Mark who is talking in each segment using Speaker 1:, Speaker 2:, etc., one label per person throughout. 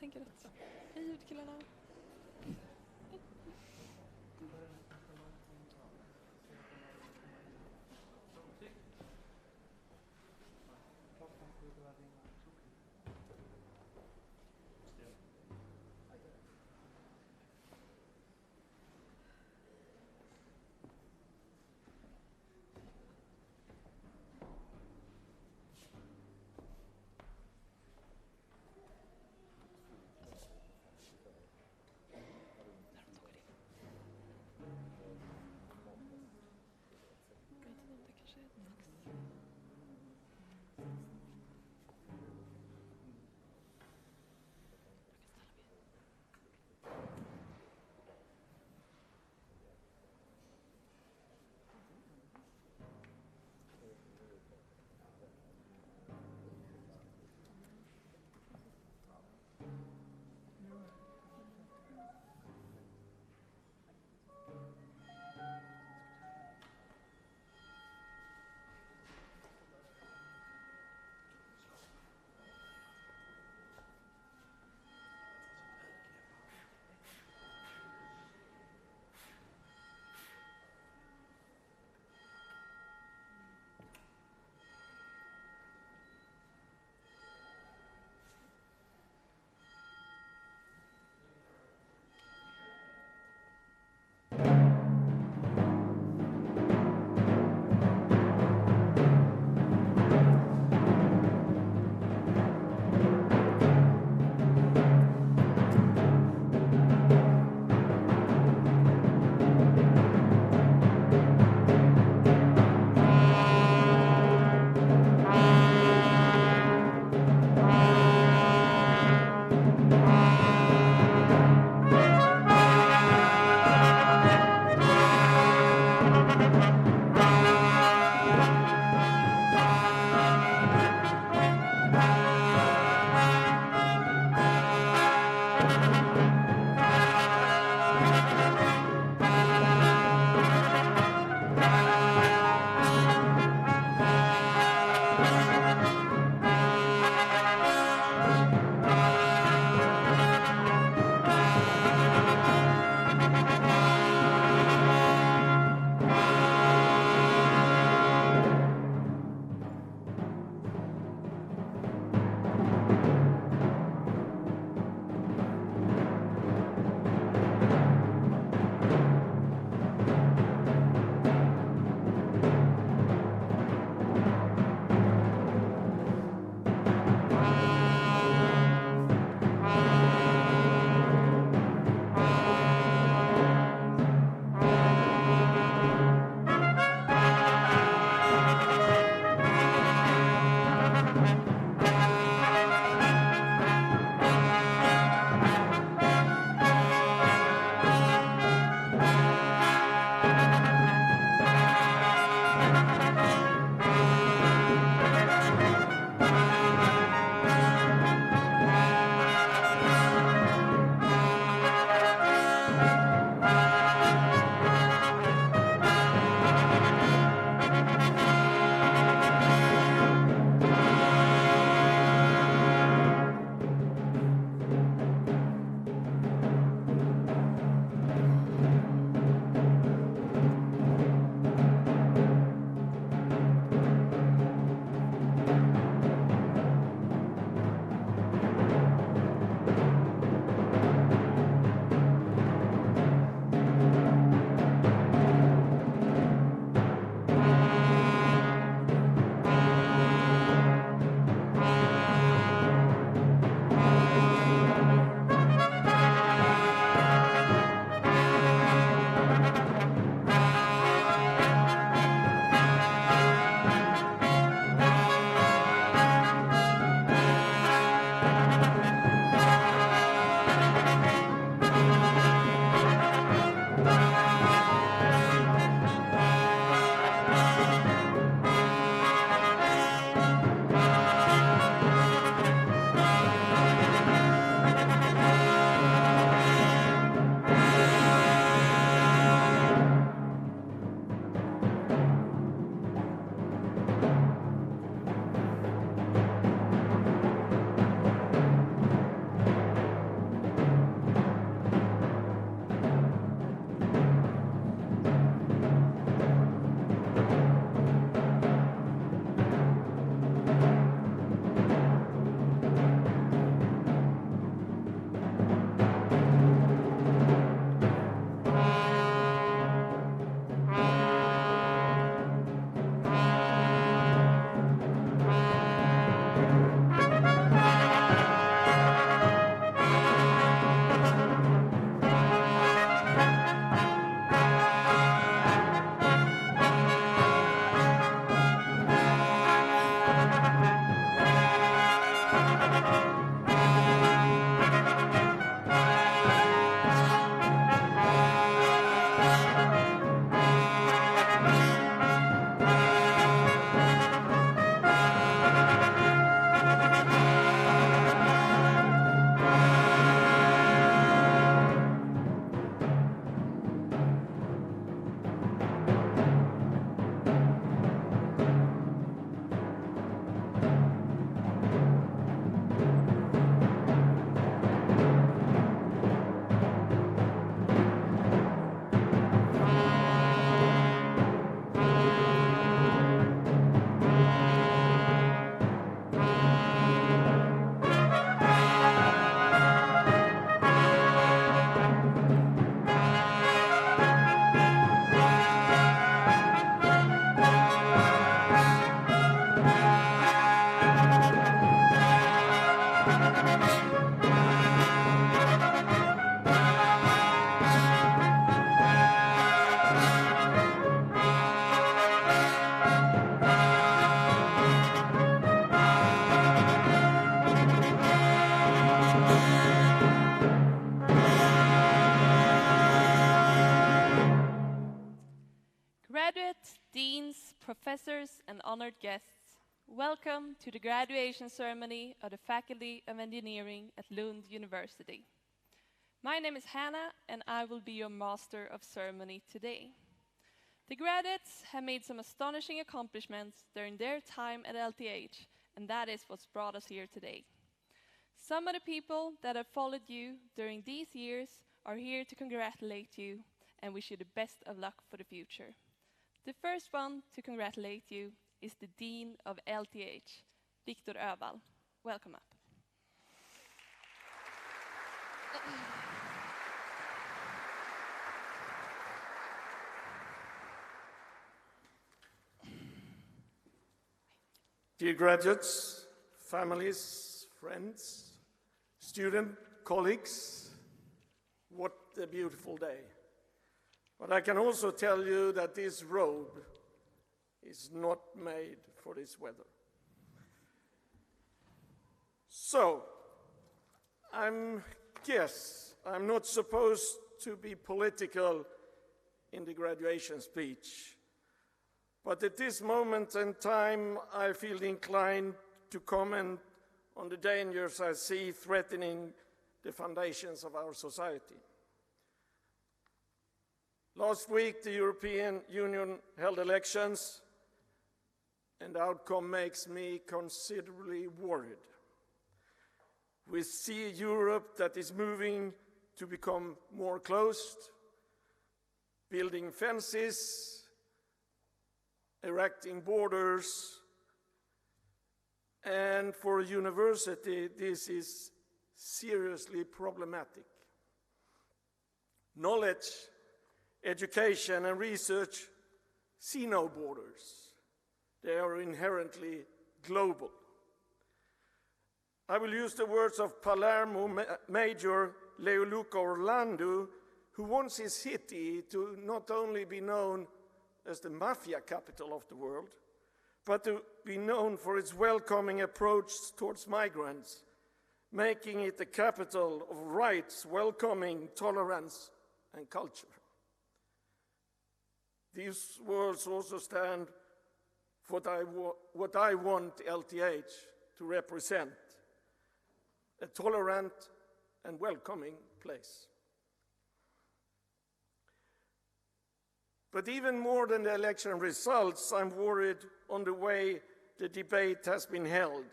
Speaker 1: tänker att... Hej ljudkillarna! Graduates, deans, professors, and honored guests, welcome to the graduation ceremony of the Faculty of Engineering at Lund University. My name is Hannah, and I will be your Master of Ceremony today. The graduates have made some astonishing accomplishments during their time at LTH, and that is what's brought us here today. Some of the people that have followed you during these years are here to congratulate you and wish you the best of luck for the future. The first one to congratulate you is the Dean of LTH, Victor Öval. Welcome up.
Speaker 2: Dear graduates, families, friends, student colleagues, what a beautiful day. But I can also tell you that this robe is not made for this weather. So, I'm not supposed to be political in the graduation speech. But at this moment in time, I feel inclined to comment on the dangers I see threatening the foundations of our society. Last week, the European Union held elections, and the outcome makes me considerably worried. We see a Europe that is moving to become more closed, building fences, erecting borders, and for a university, this is seriously problematic. Knowledge, education, and research see no borders. They are inherently global. I will use the words of Palermo Major Leoluca Orlando, who wants his city to not only be known as the mafia capital of the world, but to be known for its welcoming approach towards migrants, making it the capital of rights, welcoming, tolerance, and culture. These words also stand for what I want LTH to represent, a tolerant and welcoming place. But even more than the election results, I'm worried on the way the debate has been held.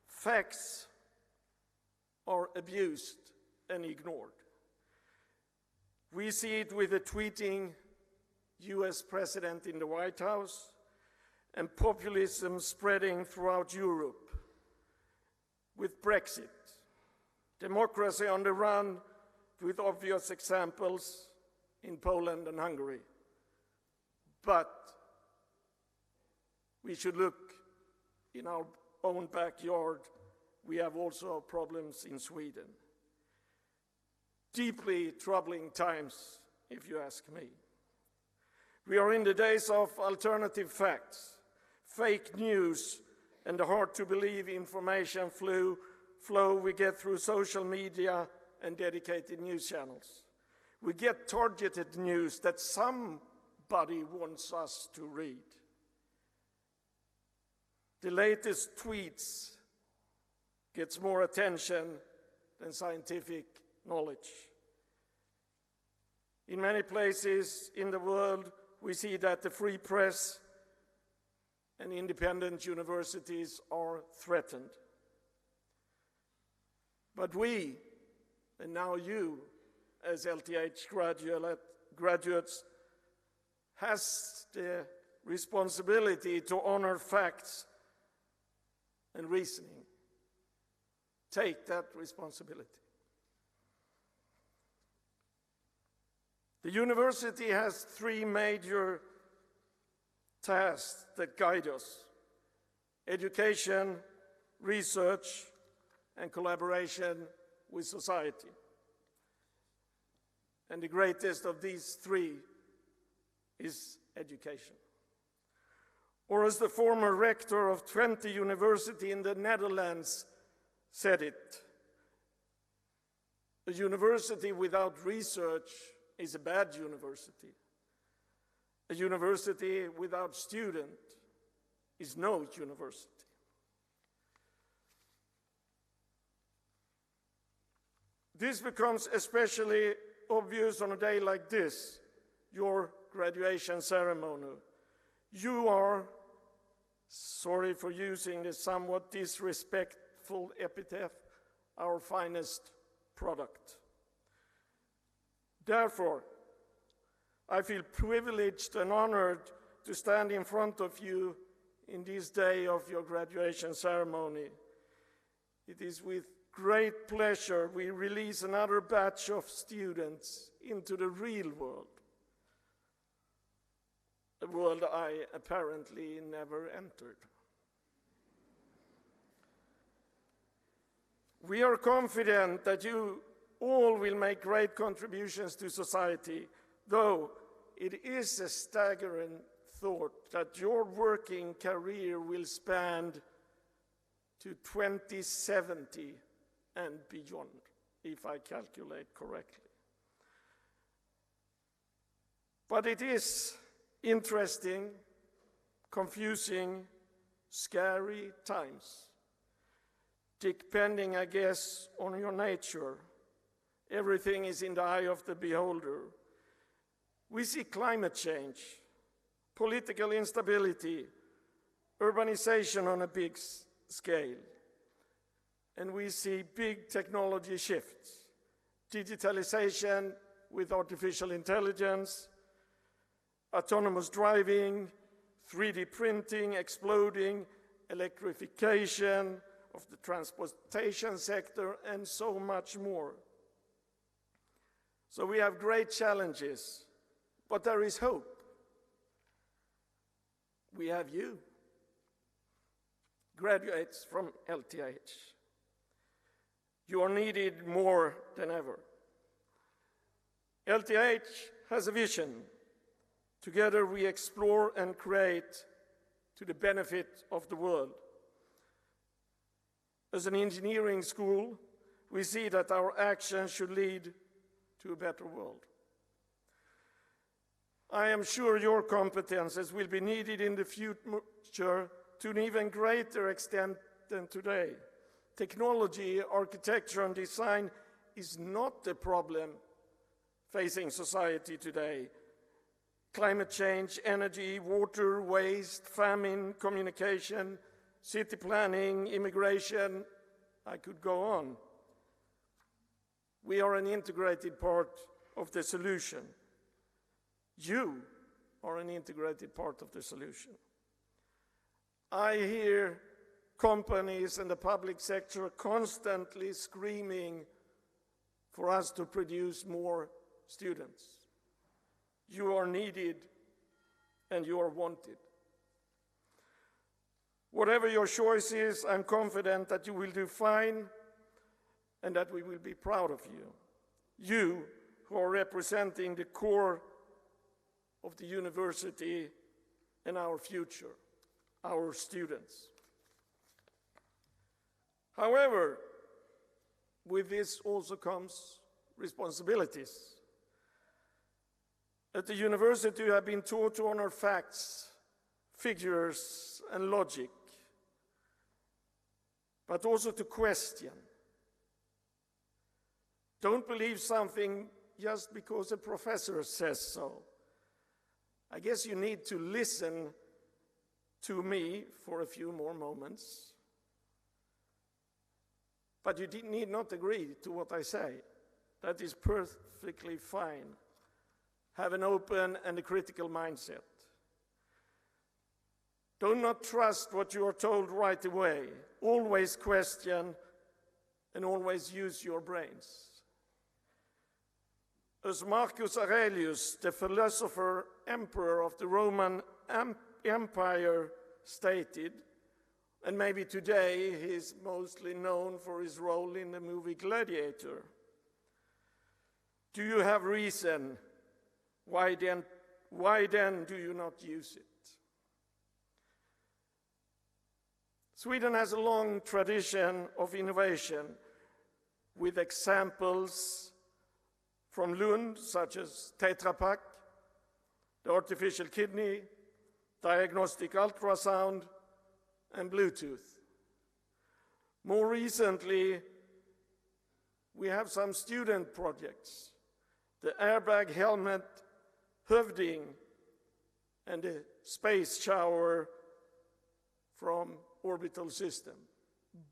Speaker 2: Facts are abused and ignored. We see it with the tweeting US president in the White House and populism spreading throughout Europe. With Brexit, democracy on the run with obvious examples in Poland and Hungary. But we should look in our own backyard. We have also problems in Sweden. Deeply troubling times, if you ask me. We are in the days of alternative facts, fake news, and the hard-to-believe information flow we get through social media and dedicated news channels. We get targeted news that somebody wants us to read. The latest tweets gets more attention than scientific knowledge. In many places in the world, we see that the free press and independent universities are threatened. But we, and now you, as LTH graduates, has the responsibility to honor facts and reasoning. Take that responsibility. The university has three major tasks that guide us: education, research, and collaboration with society. And the greatest of these three is education. Or as the former rector of Twente University in the Netherlands said it, a university without research is a bad university. A university without student is no university. This becomes especially obvious on a day like this, your graduation ceremony. You are, sorry for using the somewhat disrespectful epithet, our finest product. Therefore, I feel privileged and honored to stand in front of you in this day of your graduation ceremony. It is with great pleasure we release another batch of students into the real world, a world I apparently never entered. We are confident that you all will make great contributions to society, though it is a staggering thought that your working career will span to 2070 and beyond, if I calculate correctly. But it is interesting, confusing, scary times, depending, I guess, on your nature. Everything is in the eye of the beholder. We see climate change, political instability, urbanization on a big scale, and we see big technology shifts, digitalization with artificial intelligence, autonomous driving, 3D printing exploding, electrification of the transportation sector, and so much more. So we have great challenges, but there is hope. We have you, graduates from LTH. You are needed more than ever. LTH has a vision. Together we explore and create to the benefit of the world. As an engineering school, we see that our actions should lead to a better world. I am sure your competences will be needed in the future to an even greater extent than today. Technology, architecture, and design is not the problem facing society today. Climate change, energy, water, waste, famine, communication, city planning, immigration, I could go on. We are an integrated part of the solution. You are an integrated part of the solution. I hear companies and the public sector constantly screaming for us to produce more students. You are needed and you are wanted. Whatever your choice is, I'm confident that you will do fine and that we will be proud of you. You who are representing the core of the university and our future, our students. However, with this also comes responsibilities. At the university, you have been taught to honor facts, figures, and logic, but also to question. Don't believe something just because a professor says so. I guess you need to listen to me for a few more moments. But you need not agree to what I say. That is perfectly fine. Have an open and a critical mindset. Do not trust what you are told right away. Always question and always use your brains. As Marcus Aurelius, the philosopher, emperor of the Roman Empire, stated, and maybe today he's mostly known for his role in the movie Gladiator. Do you have reason? Why then do you not use it? Sweden has a long tradition of innovation with examples from Lund, such as Tetra Pak, the artificial kidney, diagnostic ultrasound, and Bluetooth. More recently, we have some student projects, the airbag helmet, Hövding, and the space shower from Orbital System,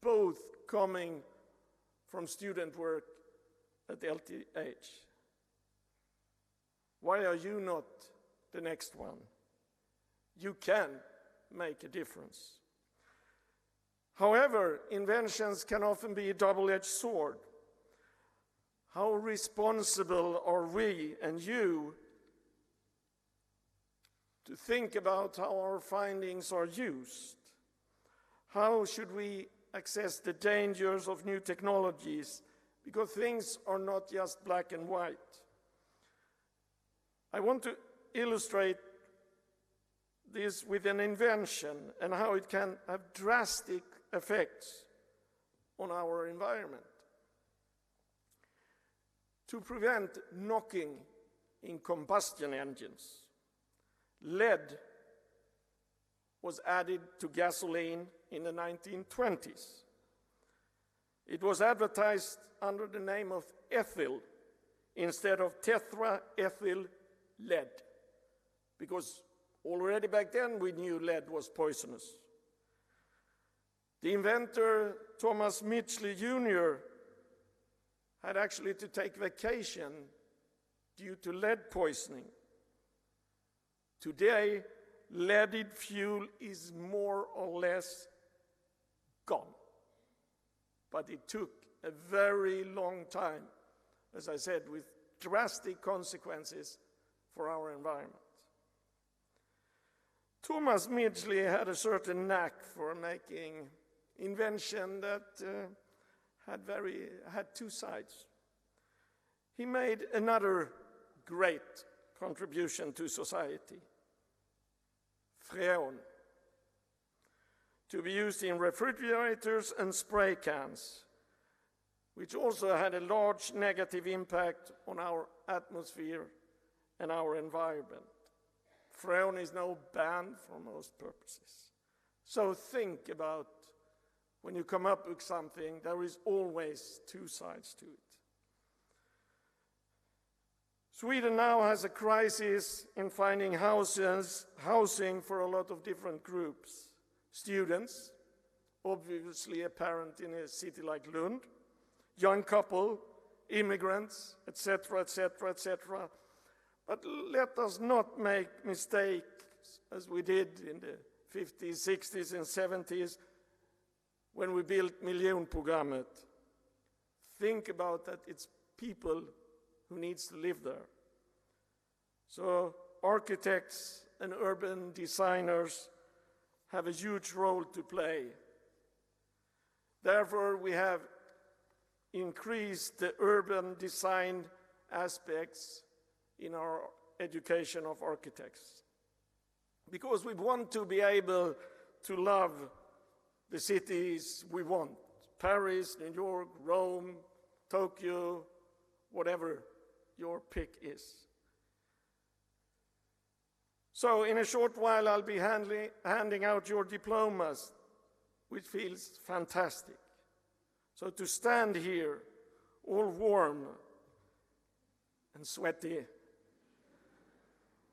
Speaker 2: both coming from student work at LTH. Why are you not the next one? You can make a difference. However, inventions can often be a double-edged sword. How responsible are we and you to think about how our findings are used? How should we access the dangers of new technologies? Because things are not just black and white. I want to illustrate this with an invention and how it can have drastic effects on our environment. To prevent knocking in combustion engines, lead was added to gasoline in the 1920s. It was advertised under the name of ethyl instead of tetraethyl lead, because already back then we knew lead was poisonous. The inventor, Thomas Midgley Jr., had actually to take vacation due to lead poisoning. Today, leaded fuel is more or less gone. But it took a very long time, as I said, with drastic consequences for our environment. Thomas Midgley had a certain knack for making invention that had two sides. He made another great contribution to society, Freon, to be used in refrigerators and spray cans, which also had a large negative impact on our atmosphere and our environment. Freon is now banned for most purposes. So think about when you come up with something, there is always two sides to it. Sweden now has a crisis in finding housing for a lot of different groups. Students, obviously apparent in a city like Lund, young couple, immigrants, etc., etc., etc. But let us not make mistakes as we did in the 50s, 60s, and 70s when we built miljonprogrammet. Think about that it's people who needs to live there. So architects and urban designers have a huge role to play. Therefore, we have increased the urban design aspects in our education of architects, because we want to be able to love the cities we want: Paris, New York, Rome, Tokyo, whatever your pick is. So in a short while I'll be handing out your diplomas, which feels fantastic. So to stand here all warm and sweaty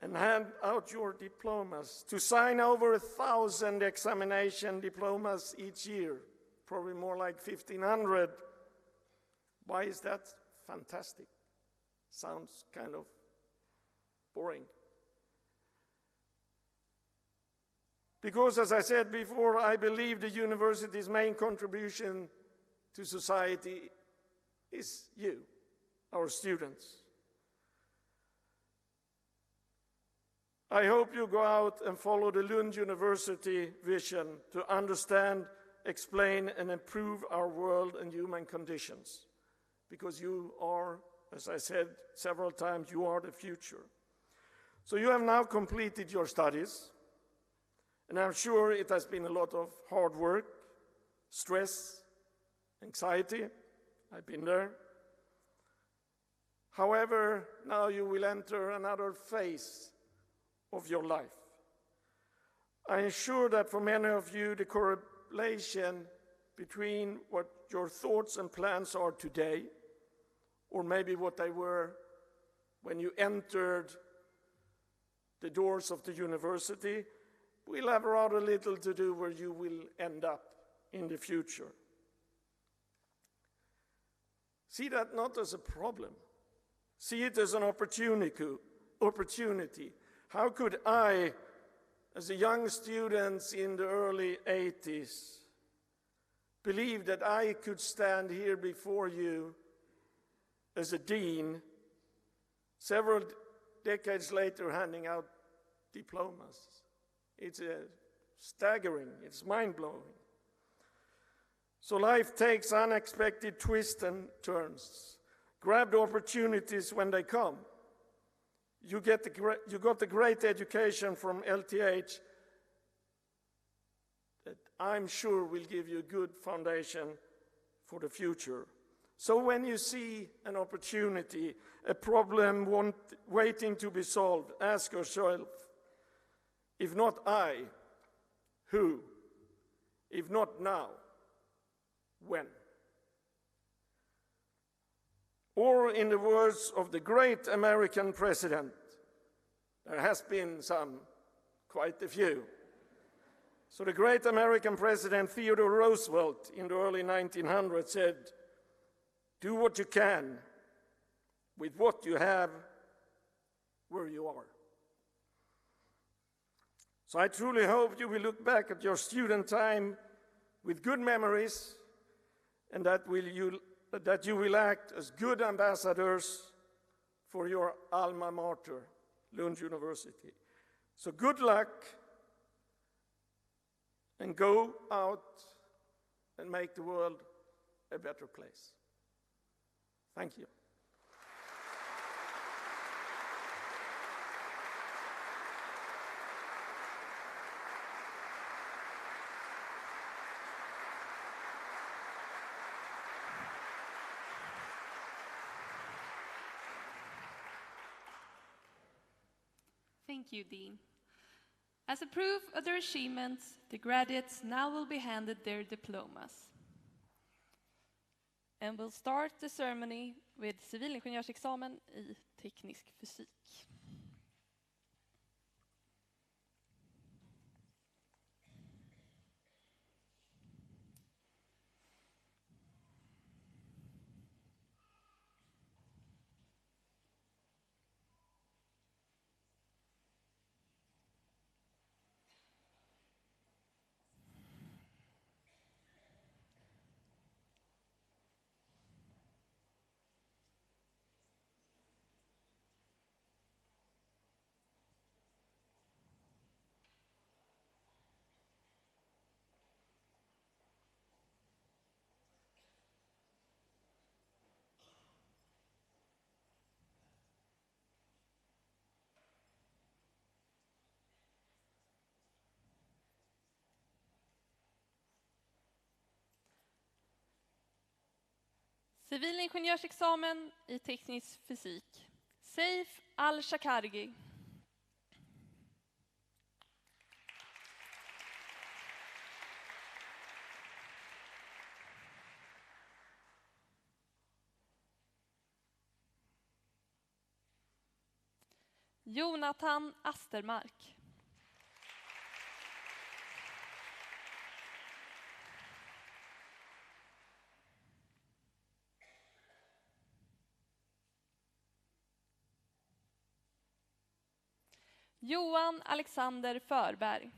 Speaker 2: and hand out your diplomas, to sign over 1,000 examination diplomas each year, probably more like 1,500. Why is that fantastic? Sounds kind of boring. Because, as I said before, I believe the university's main contribution to society is you, our students. I hope you go out and follow the Lund University vision to understand, explain, and improve our world and human conditions. Because you are, as I said several times, you are the future. So you have now completed your studies, and I'm sure it has been a lot of hard work, stress, anxiety. I've been there. However, now you will enter another phase of your life. I am sure that for many of you, the correlation between what your thoughts and plans are today, or maybe what they were when you entered the doors of the university, will have rather little to do where you will end up in the future. See that not as a problem. See it as an opportunity. How could I, as a young student in the early 80s, believe that I could stand here before you as a dean several decades later handing out diplomas? It's staggering, it's mind-blowing. So life takes unexpected twists and turns. Grab the opportunities when they come. You got the great education from LTH that I'm sure will give you a good foundation for the future. So when you see an opportunity, a problem waiting to be solved, ask yourself, if not I, who? If not now, when? Or in the words of the great American president, there has been quite a few. So the great American president Theodore Roosevelt in the early 1900s said, do what you can with what you have where you are. So I truly hope you will look back at your student time with good memories, and that you will act as good ambassadors for your alma mater, Lund University. So good luck, and go out and make the world a better place. Thank you.
Speaker 1: Thank you, Dean. As a proof of their achievements, the graduates now will be handed their diplomas. And we'll start the ceremony with civilingenjörsexamen i teknisk fysik. Civilingenjörsexamen i teknisk fysik. Seif Al-Shakargi. Jonathan Astermark. Johan Alexander Förberg.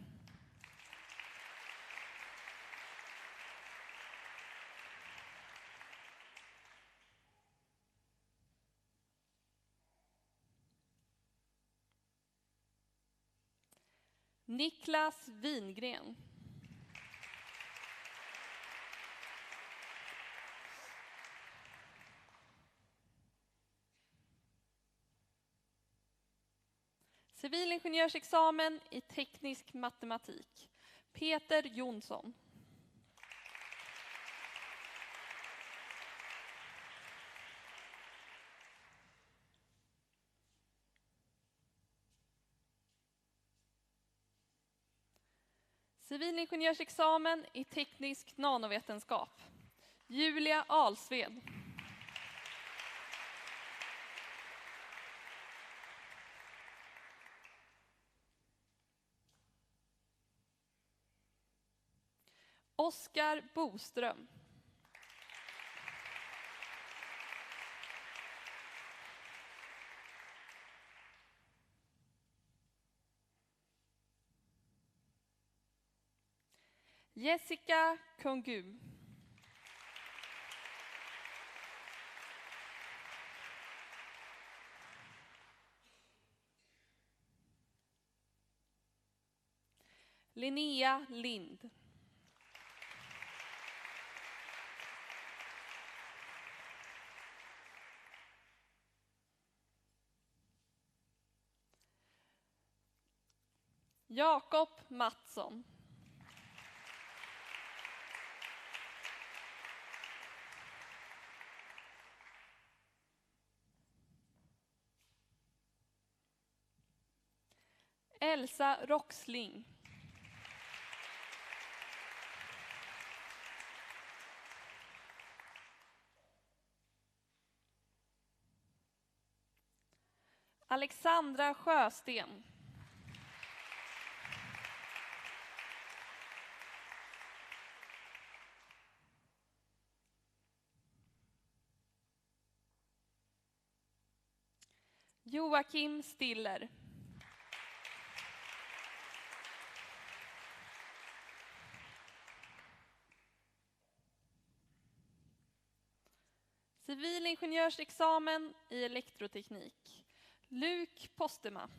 Speaker 1: Niklas Wingren. Civilingenjörsexamen i teknisk matematik. Peter Jonsson. Civilingenjörsexamen i teknisk nanovetenskap. Julia Alsved. Oskar Boström. Jessica Kungu. Linnea Lind. Jakob Mattsson. Elsa Roxling. Alexandra Sjösten. Joakim Stiller. Civilingenjörsexamen i elektroteknik. Luke Postema.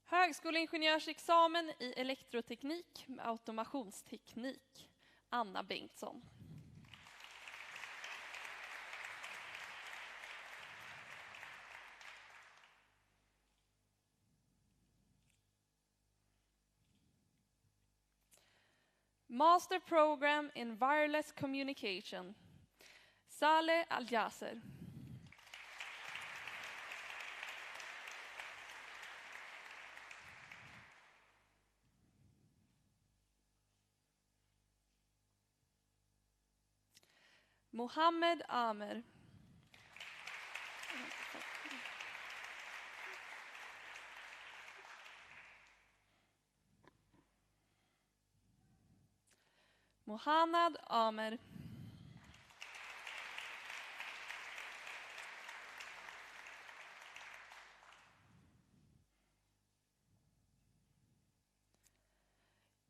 Speaker 1: Högskoleingenjörsexamen i elektroteknik med automationsteknik. Anna Bengtsson. Master Program in Wireless Communication. Saleh Al-Yasser. Mohammed Amer. Mohanad Amer.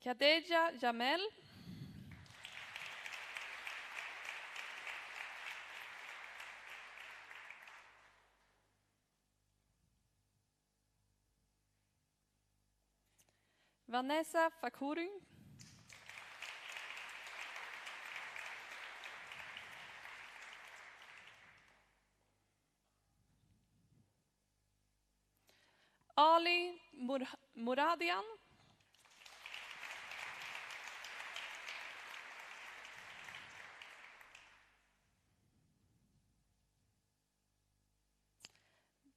Speaker 1: Kadeja Jamel. Vanessa Fakuru. Ali Muradian.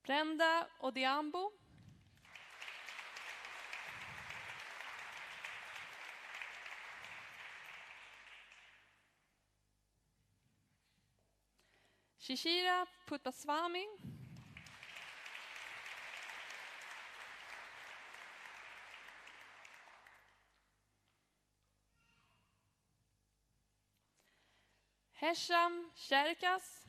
Speaker 1: Brenda Odiambo. Shishira Puttaswamy. Hesham Sherkas.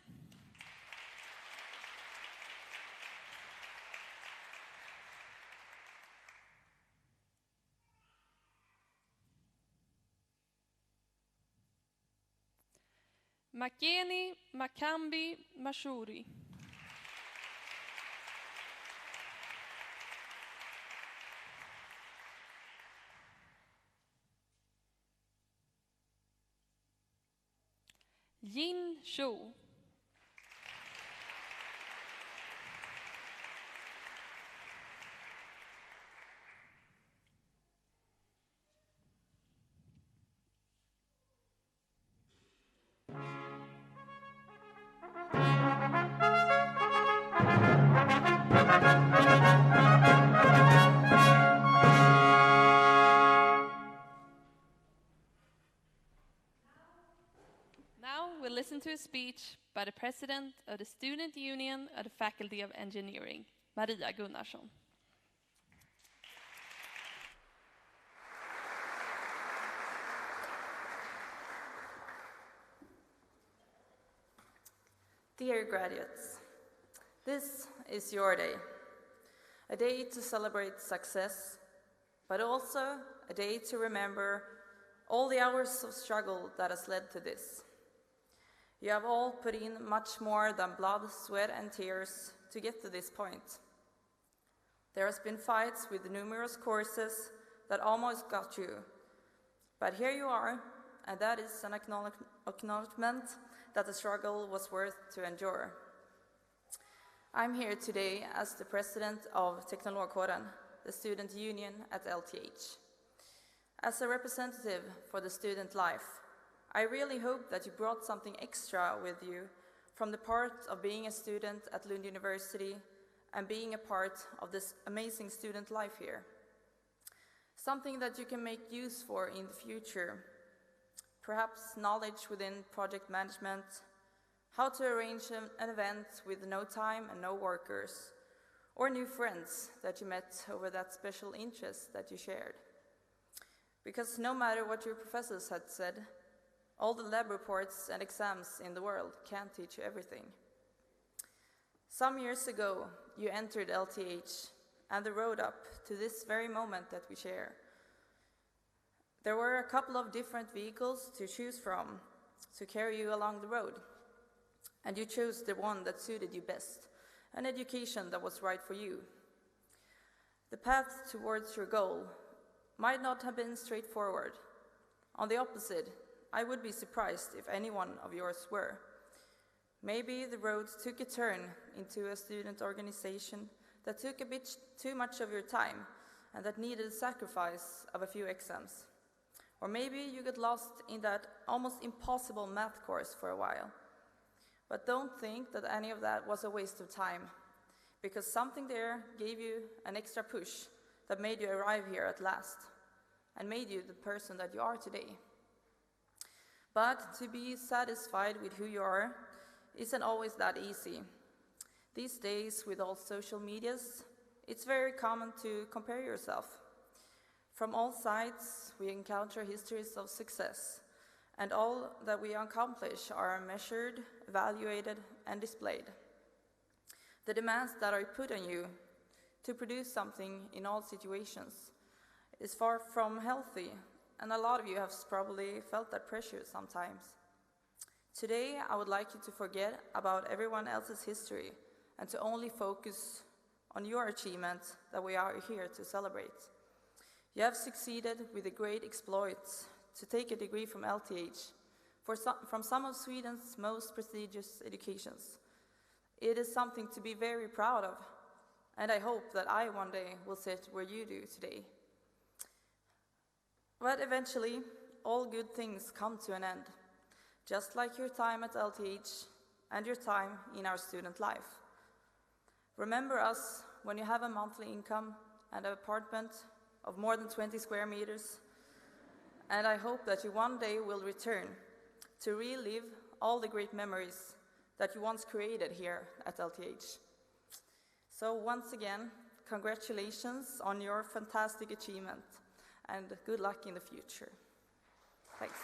Speaker 1: Makeni Makambi Mashuri. Yin Shu. Now we'll listen to a speech by the President of the Student Union of the Faculty of Engineering, Maria Gunnarsson.
Speaker 3: Dear graduates, this is your day. A day to celebrate success, but also a day to remember all the hours of struggle that has led to this. You have all put in much more than blood, sweat, and tears to get to this point. There has been fights with numerous courses that almost got you, but here you are, and that is an acknowledgement that the struggle was worth to endure. I'm here today as the president of Kl12, the student union at LTH. As a representative for the student life, I really hope that you brought something extra with you from the part of being a student at Lund University and being a part of this amazing student life here. Something that you can make use for in the future. Perhaps knowledge within project management, how to arrange an event with no time and no workers, or new friends that you met over that special interest that you shared. Because no matter what your professors had said, all the lab reports and exams in the world can't teach you everything. Some years ago, you entered LTH and the road up to this very moment that we share. There were a couple of different vehicles to choose from to carry you along the road, and you chose the one that suited you best, an education that was right for you. The path towards your goal might not have been straightforward. On the opposite, I would be surprised if any one of yours were. Maybe the roads took a turn into a student organization that took a bit too much of your time and that needed a sacrifice of a few exams. Or maybe you got lost in that almost impossible math course for a while. But don't think that any of that was a waste of time, because something there gave you an extra push that made you arrive here at last and made you the person that you are today. But to be satisfied with who you are isn't always that easy. These days, with all social medias, it's very common to compare yourself. From all sides, we encounter histories of success, and all that we accomplish are measured, evaluated, and displayed. The demands that are put on you to produce something in all situations is far from healthy, and a lot of you have probably felt that pressure sometimes. Today, I would like you to forget about everyone else's history and to only focus on your achievement that we are here to celebrate. You have succeeded with a great exploit to take a degree from LTH, from some of Sweden's most prestigious educations. It is something to be very proud of, and I hope that I one day will sit where you do today. But eventually, all good things come to an end, just like your time at LTH and your time in our student life. Remember us when you have a monthly income and an apartment of more than 20 square meters, and I hope that you one day will return to relive all the great memories that you once created here at LTH. So once again, congratulations on your fantastic achievement, and good luck in the future. Thanks.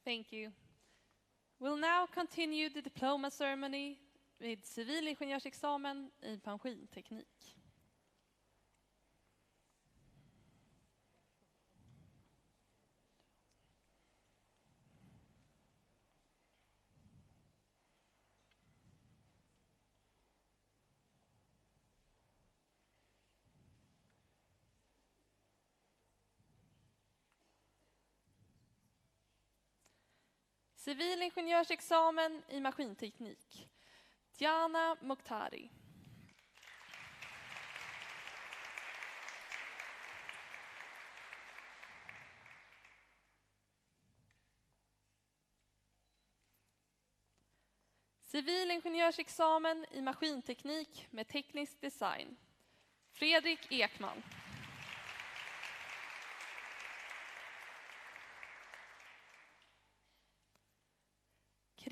Speaker 1: Thank you. We'll now continue the diploma ceremony with civilingenjörsexamen i maskinteknik. Civilingenjörsexamen i maskinteknik. Diana Mokhtari. Civilingenjörsexamen i maskinteknik med teknisk design. Fredrik Ekman.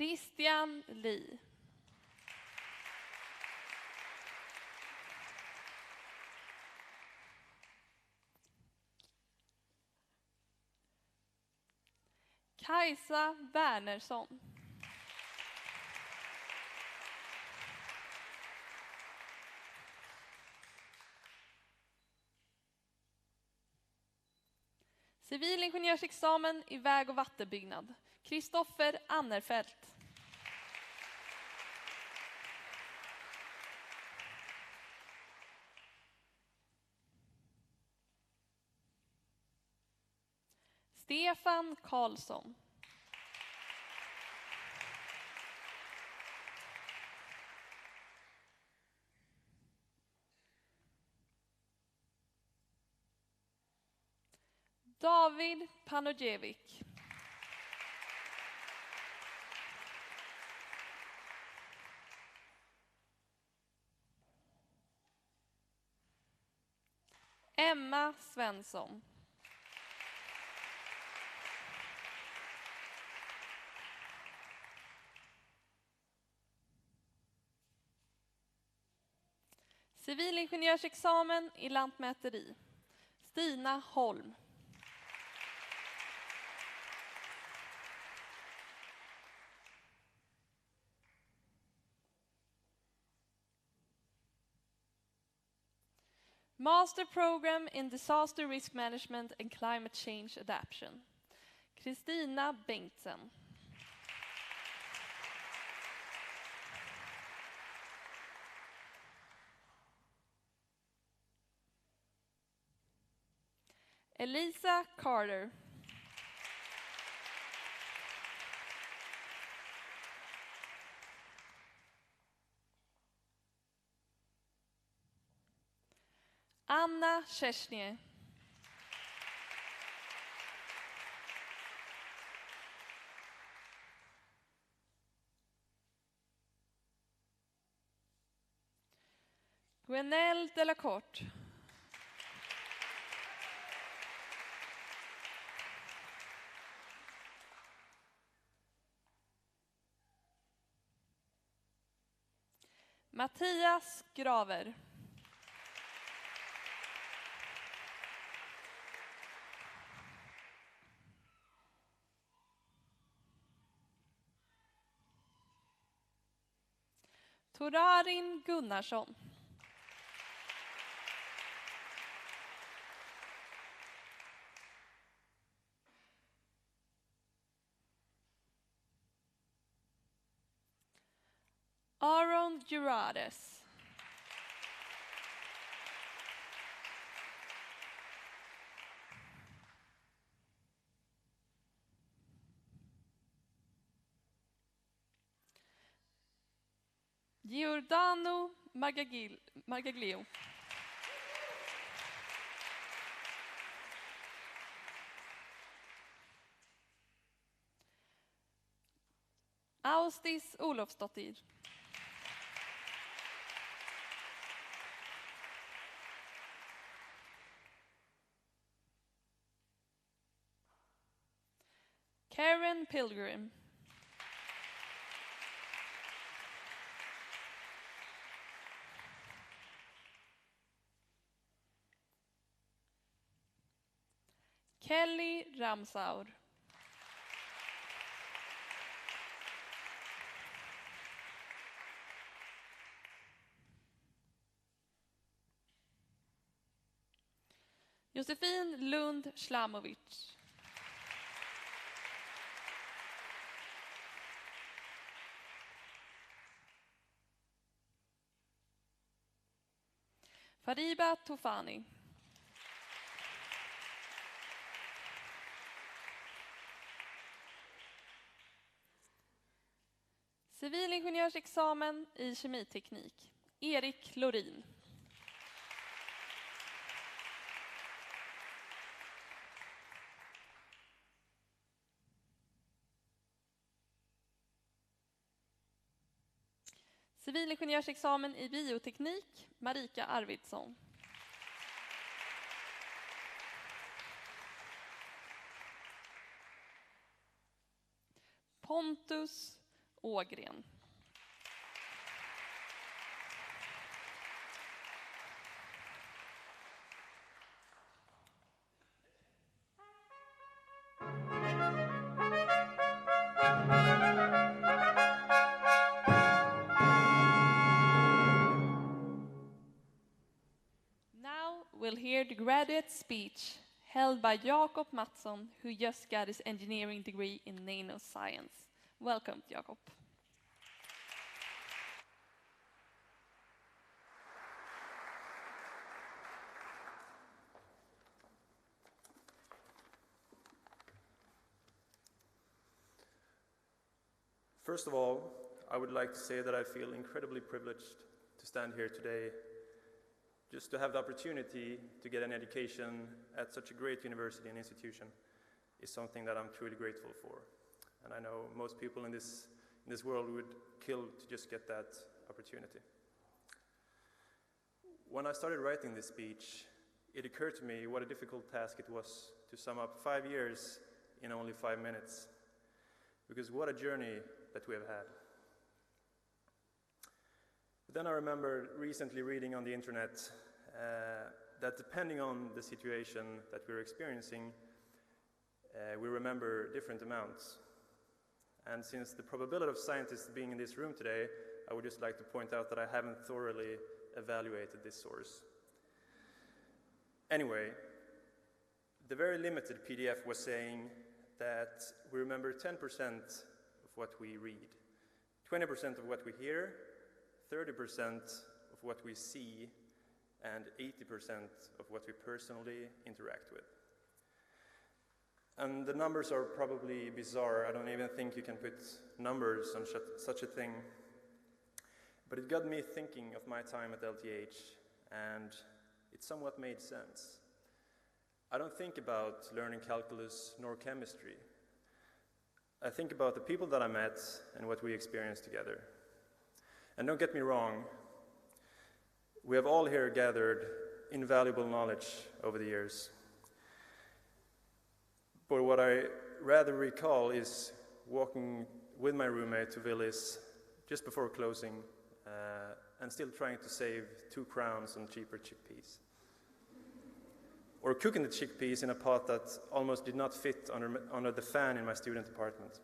Speaker 1: Christian Li. Kajsa Wernersson. Civilingenjörsexamen i väg- och vattenbyggnad. Kristoffer Annerfelt. Stefan Karlsson. David Panojevic. Emma Svensson. Civilingenjörsexamen i lantmäteri. Stina Holm. Master Program in Disaster Risk Management and Climate Change Adaptation. Kristina Bengtsen. Elisa Carter. Anna Kersnie. Gwenelle Delacorte. Mattias Graver. Torarin Gunnarsson. Aaron Gerardes. Giordano Magaglio. Austis Olofsdottir. Karen Pilgrim. Kelly Ramsaur. Josefin Lund Slamovic. Fariba Tofani. Civilingenjörsexamen i kemiteknik. Erik Lorin. Civilingenjörsexamen i bioteknik. Marika Arvidsson. Pontus Ågren. Now we'll hear the graduate speech held by Jakob Mattsson, who just got his engineering degree in nanoscience. Welcome, Jakob.
Speaker 4: First of all, I would like to say that I feel incredibly privileged to stand here today, just to have the opportunity to get an education at such a great university and institution is something that I'm truly grateful for. And I know most people in this world would kill to just get that opportunity. When I started writing this speech, it occurred to me what a difficult task it was to sum up 5 years in only 5 minutes. Because what a journey that we have had. But then I remember recently reading on the internet that depending on the situation that we're experiencing, we remember different amounts. And since the probability of scientists being in this room today, I would just like to point out that I haven't thoroughly evaluated this source. Anyway, the very limited PDF was saying that we remember 10% of what we read, 20% of what we hear, 30% of what we see, and 80% of what we personally interact with. And the numbers are probably bizarre. I don't even think you can put numbers on such a thing. But it got me thinking of my time at LTH, and it somewhat made sense. I don't think about learning calculus nor chemistry. I think about the people that I met and what we experienced together. And don't get me wrong, we have all here gathered invaluable knowledge over the years. But what I rather recall is walking with my roommate to Willys just before closing and still trying to save 2 crowns on cheaper chickpeas. Or cooking the chickpeas in a pot that almost did not fit under the fan in my student apartment.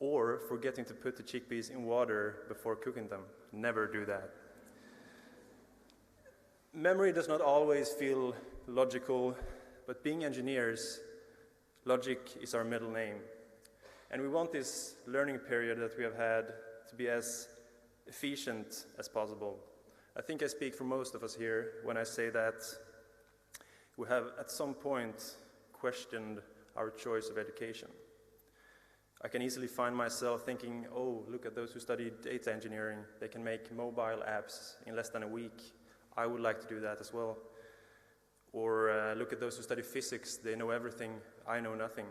Speaker 4: Or forgetting to put the chickpeas in water before cooking them. Never do that. Memory does not always feel logical, but being engineers, logic is our middle name. And we want this learning period that we have had to be as efficient as possible. I think I speak for most of us here when I say that we have at some point questioned our choice of education. I can easily find myself thinking, oh, look at those who study data engineering. They can make mobile apps in less than a week. I would like to do that as well. Or look at those who study physics. They know everything. I know nothing.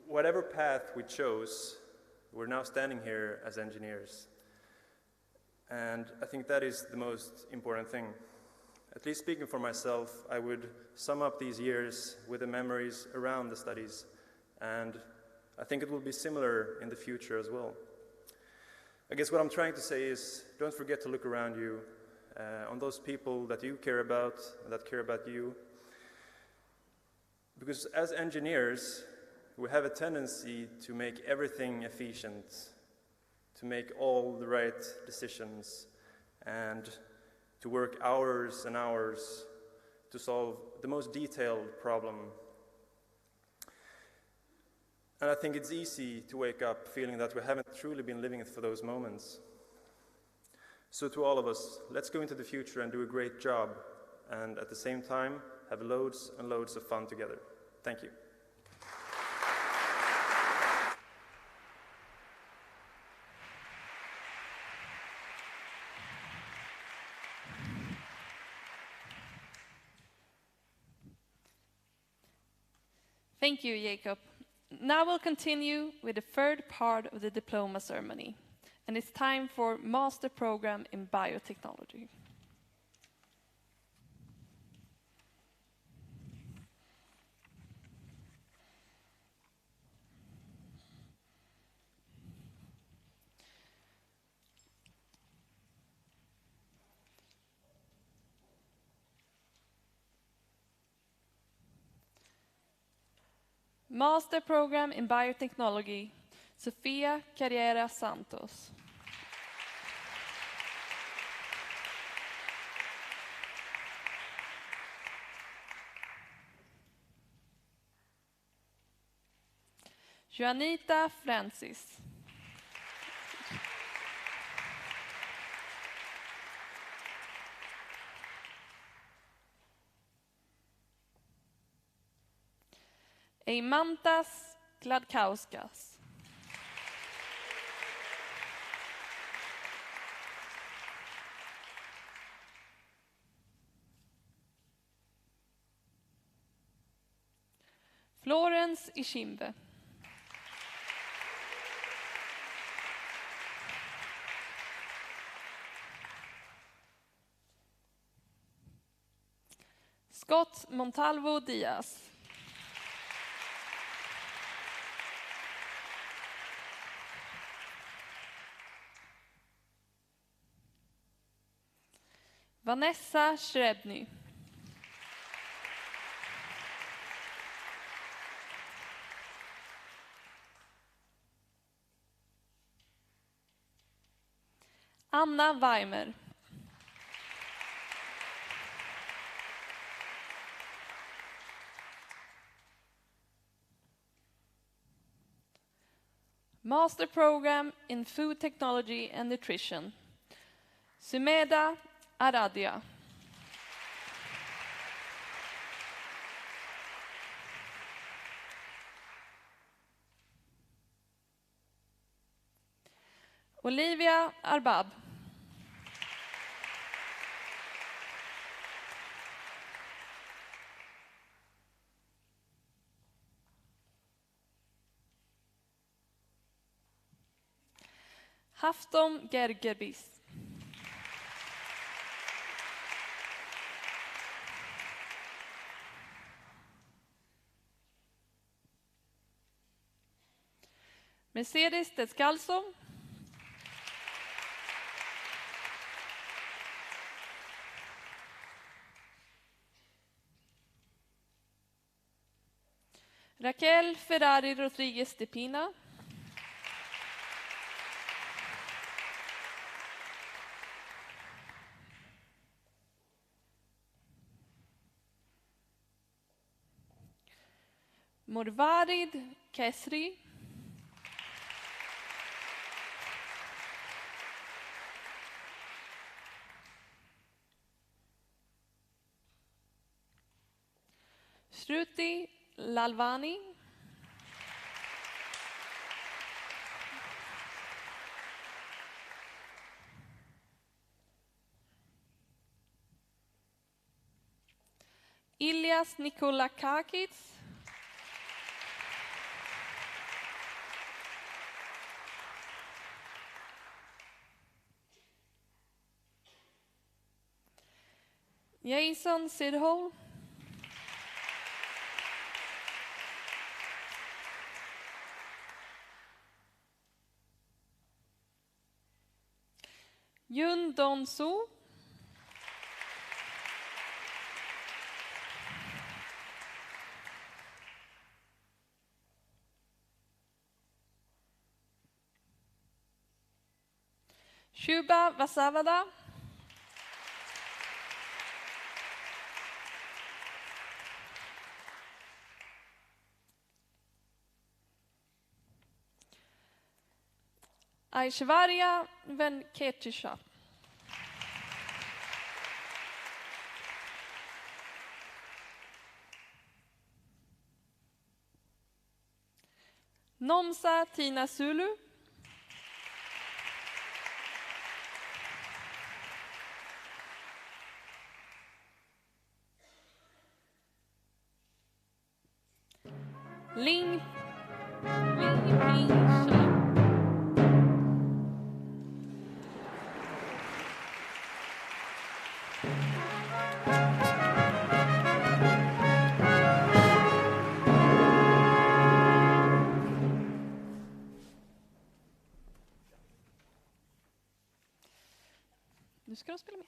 Speaker 4: Whatever path we chose, we're now standing here as engineers. And I think that is the most important thing. At least speaking for myself, I would sum up these years with the memories around the studies. And I think it will be similar in the future as well. I guess what I'm trying to say is, don't forget to look around you on those people that you care about, and that care about you. Because as engineers, we have a tendency to make everything efficient, to make all the right decisions, and to work hours and hours to solve the most detailed problem. And I think it's easy to wake up feeling that we haven't truly been living for those moments. So to all of us, let's go into the future and do a great job, and at the same time, have loads and loads of fun together. Thank you.
Speaker 1: Thank you, Jacob. Now we'll continue with the third part of the diploma ceremony, and it's time for Master Program in Biotechnology. Master Program in Biotechnology, Sofia Carrera Santos. Juanita Francis. Eimantas Kladkauskas. Florence Ishimbe. Scott Montalvo Diaz. Vanessa Srebny. Anna Weimer. Master Program in Food Technology and Nutrition, Sumeda Aradia. Olivia Arbab. Haftom Gergerbis. Mercedes Descalzo. Raquel Ferrari Rodriguez de Pina. Morvarid Kesri. Shruti Lalvani. Ilias Nikolakakis. Jason Sidhol. Yun Don Su. Shuba Vasavada. Aishwarya Venkatesh. Nomsa Tina Sulu. Ling Ping Sha. Nu ska de spela med.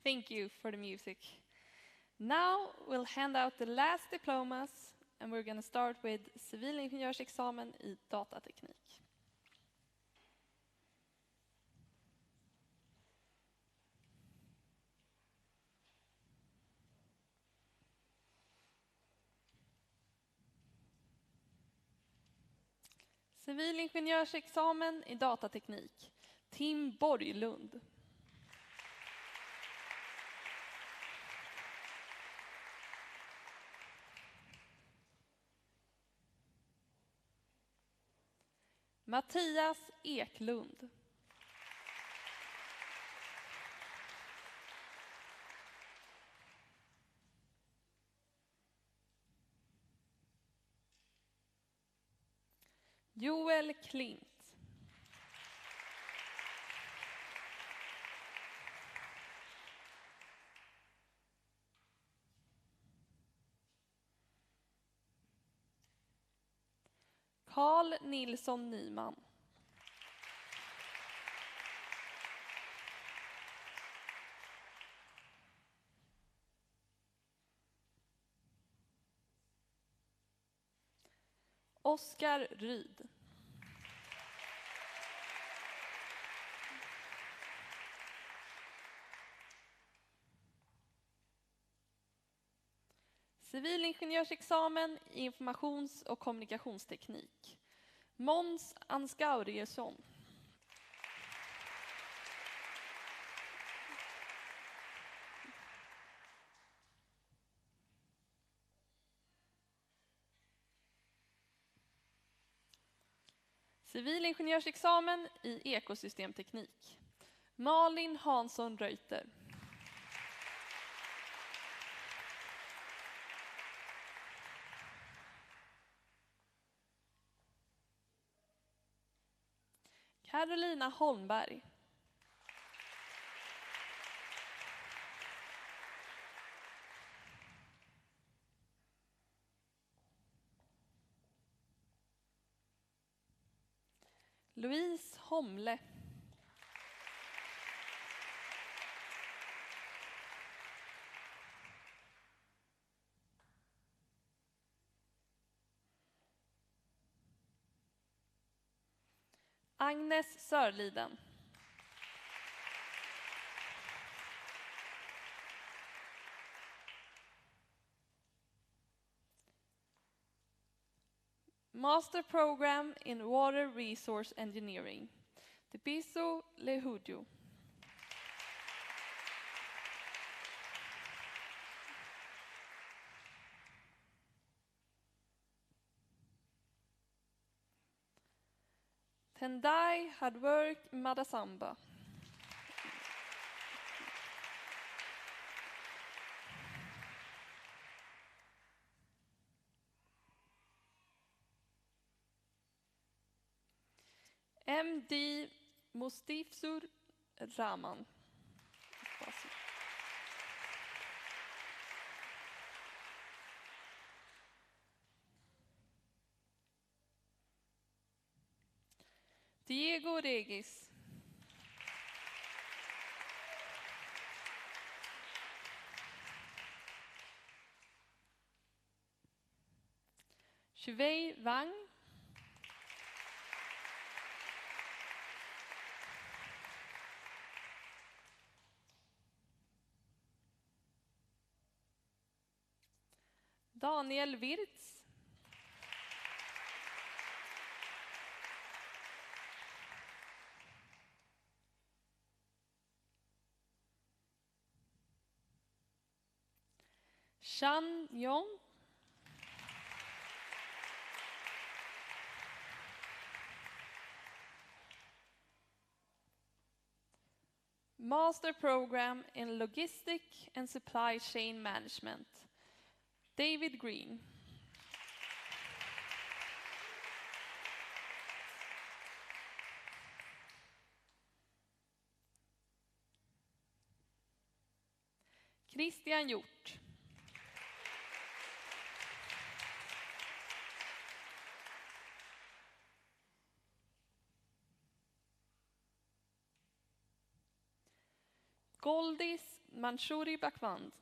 Speaker 1: Thank you for the music. Now we'll hand out the last diplomas and we're going to start with civilingenjörsexamen i datateknik. Civilingenjörsexamen i datateknik. Tim Borglund. Mattias Eklund. Joel Klint. Carl Nilsson Nyman. Oskar Ryd. Civilingenjörsexamen i informations- och kommunikationsteknik. Måns Ansgauriusson. Civilingenjörsexamen i ekosystemteknik. Malin Hansson Reuter. Carolina Holmberg. Louise Homle. Agnes Sörliden. Master Program in Water Resource Engineering. Tepiso Lehudio. Tendai Hardwork Madasamba. MD Mustifsur Rahman. Diego Regis. Shuwei Wang. Daniel Wirtz. Shan Yong. Master Program in Logistic and Supply Chain Management. David Green. Christian Hjort. Goldis Manshuri Bakwand.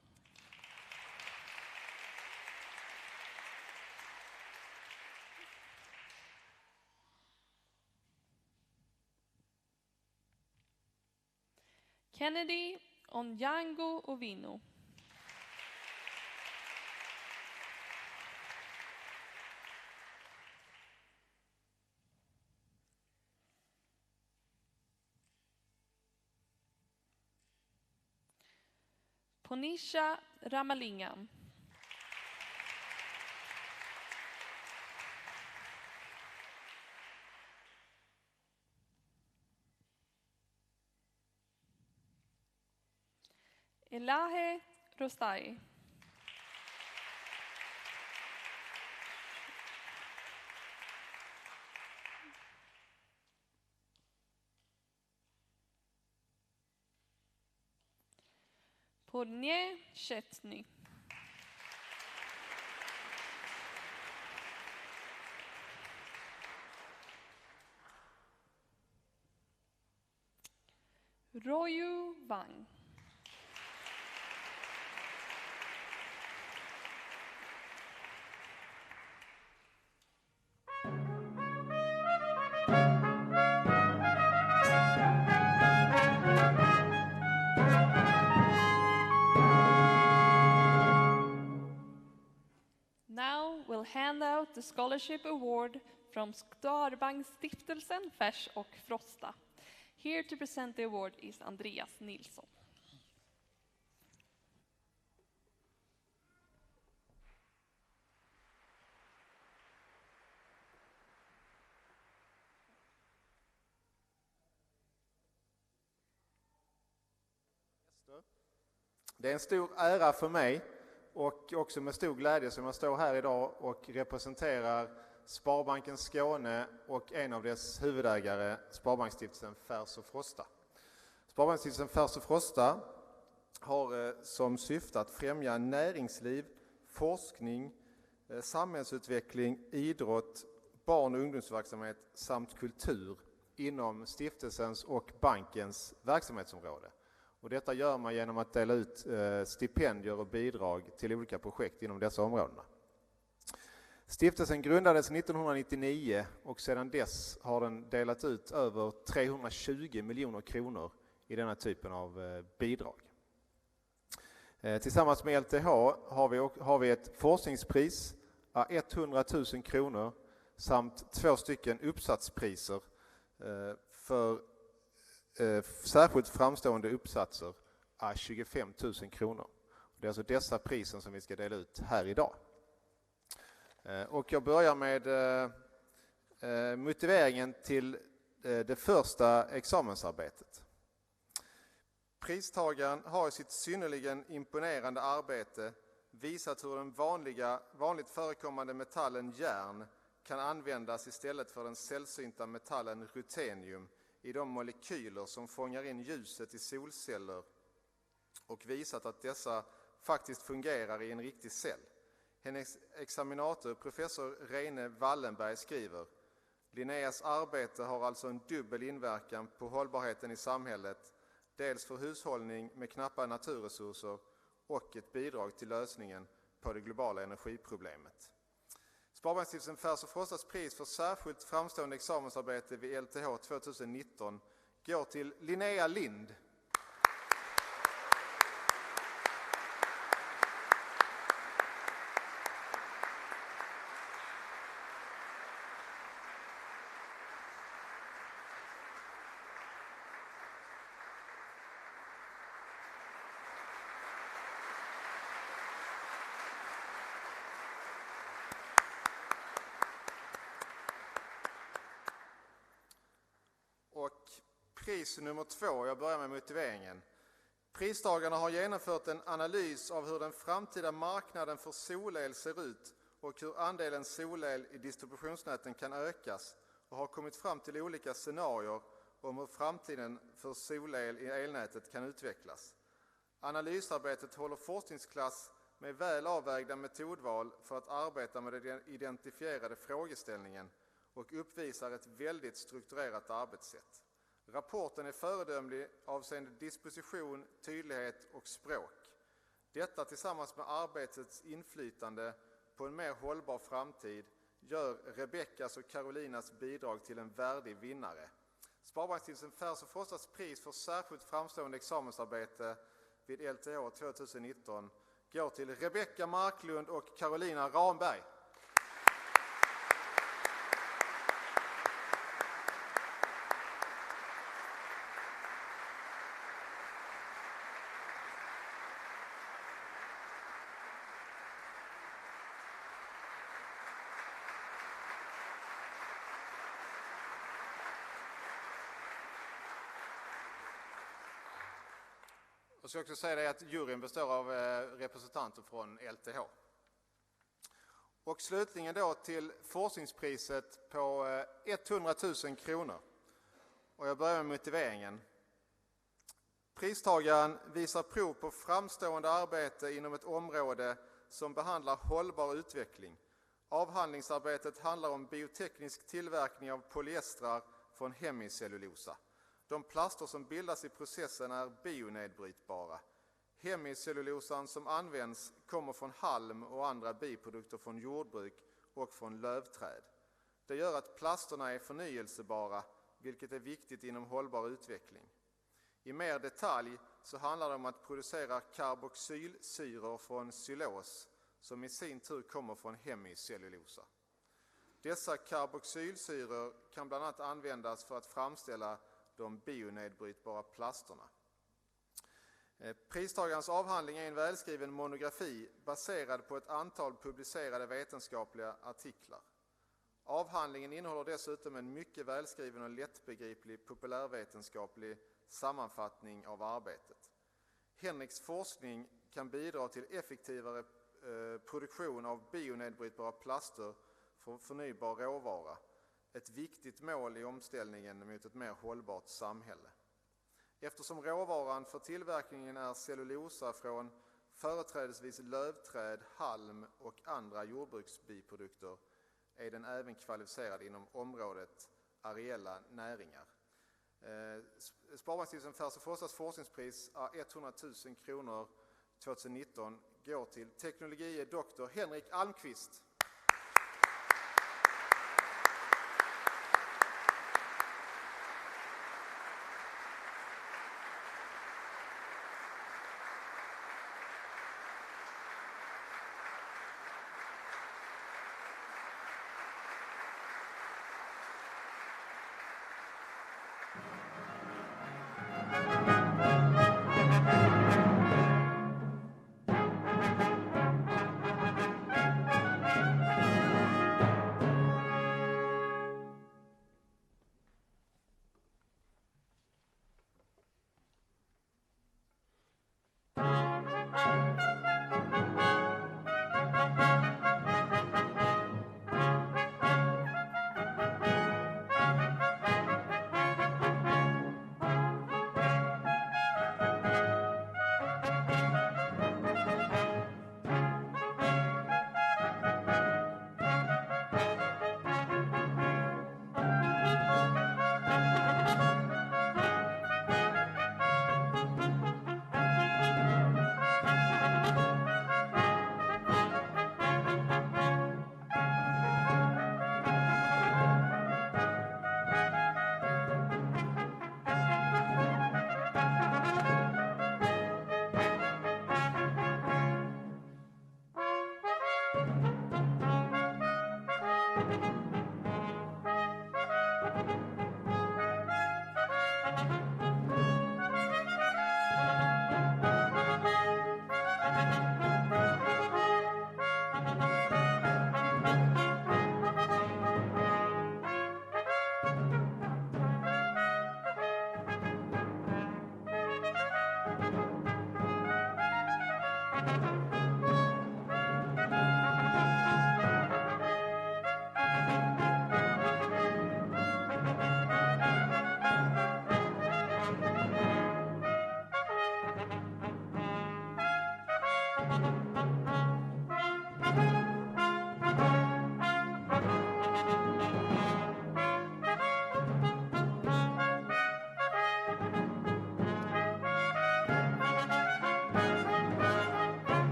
Speaker 1: Kennedy Onyango Ovino. Ponisha Ramalingam. Elahe Rostai. Pornie Chetny. Royu Wang. the Scholarship Award from Sparbanksstiftelsen Färs och Frosta. Here to present the award is Andreas Nilsson.
Speaker 5: Det är en stor ära för mig och också med stor glädje som jag står här idag och representerar Sparbanken Skåne och en av dess huvudägare, Sparbanksstiftelsen Färs och Frosta. Sparbanksstiftelsen Färs och Frosta har som syfte att främja näringsliv, forskning, samhällsutveckling, idrott, barn- och ungdomsverksamhet samt kultur inom stiftelsens och bankens verksamhetsområde. Och detta gör man genom att dela ut stipendier och bidrag till olika projekt inom dessa områdena. Stiftelsen grundades 1999 och sedan dess har den delat ut över 320 miljoner kronor i denna typen av bidrag. Tillsammans med LTH har vi ett forskningspris av 100 000 kronor samt 2 stycken uppsatspriser för särskilt framstående uppsatser är 25 000 kronor. Det är alltså dessa prisen som vi ska dela ut här idag. Och jag börjar med motiveringen till det första examensarbetet. Pristagaren har i sitt synnerligen imponerande arbete visat hur den vanligt förekommande metallen järn kan användas istället för den sällsynta metallen ruthenium i de molekyler som fångar in ljuset i solceller och visat att dessa faktiskt fungerar i en riktig cell. Hennes examinator, professor Rene Wallenberg, skriver: Linneas arbete har alltså en dubbel inverkan på hållbarheten i samhället, dels för hushållning med knappa naturresurser och ett bidrag till lösningen på det globala energiproblemet. Sparbanksstiftelsen Färs och Frostas pris för särskilt framstående examensarbete vid LTH 2019 går till Linnea Lind. Och pris nummer 2, jag börjar med motiveringen. Pristagarna har genomfört en analys av hur den framtida marknaden för solel ser ut och hur andelen solel i distributionsnäten kan ökas och har kommit fram till olika scenarier om hur framtiden för solel i elnätet kan utvecklas. Analysarbetet håller forskningsklass med väl avvägda metodval för att arbeta med den identifierade frågeställningen och uppvisar ett väldigt strukturerat arbetssätt. Rapporten är föredömlig avseende disposition, tydlighet och språk. Detta tillsammans med arbetets inflytande på en mer hållbar framtid gör Rebeckas och Carolinas bidrag till en värdig vinnare. Sparbanksstiftelsen Färs och Frostas pris för särskilt framstående examensarbete vid LTH 2019 går till Rebecka Marklund och Carolina Ramberg. Och så ska jag också säga det att juryn består av representanter från LTH. Och slutligen då till forskningspriset på 100 000 kronor. Och jag börjar med motiveringen. Pristagaren visar prov på framstående arbete inom ett område som behandlar hållbar utveckling. Avhandlingsarbetet handlar om bioteknisk tillverkning av polyestrar från hemicellulosa. De plaster som bildas i processen är bionedbrytbara. Hemicellulosan som används kommer från halm och andra biprodukter från jordbruk och från lövträd. Det gör att plasterna är förnyelsebara, vilket är viktigt inom hållbar utveckling. I mer detalj så handlar det om att producera karboxylsyror från xylos som i sin tur kommer från hemicellulosa. Dessa karboxylsyror kan bland annat användas för att framställa de bionedbrytbara plasterna. Pristagarens avhandling är en välskriven monografi baserad på ett antal publicerade vetenskapliga artiklar. Avhandlingen innehåller dessutom en mycket välskriven och lättbegriplig populärvetenskaplig sammanfattning av arbetet. Henriks forskning kan bidra till effektivare produktion av bionedbrytbara plaster för förnybar råvara, ett viktigt mål i omställningen mot ett mer hållbart samhälle. Eftersom råvaran för tillverkningen är cellulosa från företrädesvis lövträd, halm och andra jordbruksbiprodukter är den även kvalificerad inom området areella näringar. Sparbanksstiftelsen Färs och Forsas forskningspris är 100 000 kronor 2019 går till teknologie doktor Henrik Almqvist.